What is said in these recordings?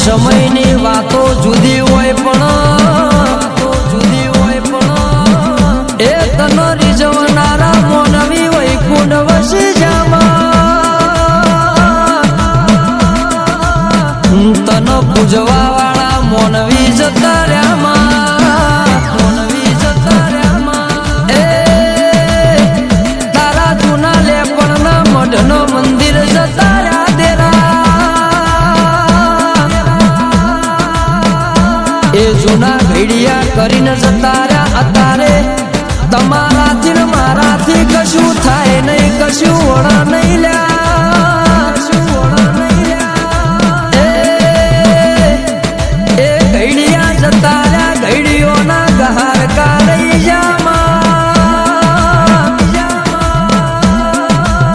સમયની વાતો જુદી હોય પણ એ તનો રીઝવનારા મોનવી હોય કુંડ વસી જામાં તનો પૂજવા વાળા મોનવી જતા રહ્યામાં એ તારા જૂના લેપણના મઢનો મંદિર જતા રહ્યા દેરા એ જૂના ઘડિયા કરીને જતા રહ્યા અત્યારે તમારાથી ને મારાથી કશું થાય નહીં કશું વડા નહીં લ્યા એ ઘડિયા જતા રહ્યા ઘડીઓના ગહાર કાઢી જામાં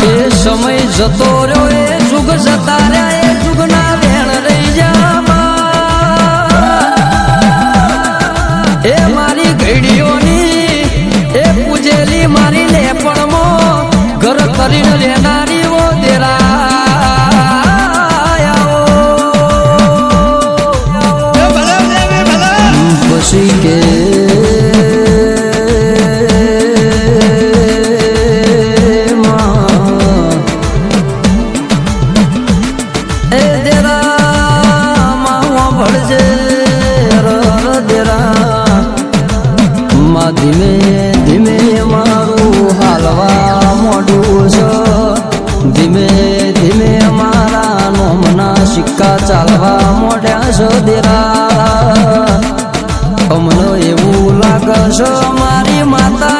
એ સમય જતો રહ્યો એ જુગ જતા રહ્યા એ જુગના વેણ રહી જામાં એ મારી ઘડીઓની એ પૂજેલી મારી લેપણમાં ઘર કરીને રહેનારી ઓ દેરા પછી કે એ દેરા માં ભળજે દેરા માં ધીમે ધીમે મારું હાલવા મોઢું છે ધીમે ધીમે મારા નોમના સિક્કા ચાલવા મોઢ્યા છે દેરા અમને એવું લાગે છે મારી માતા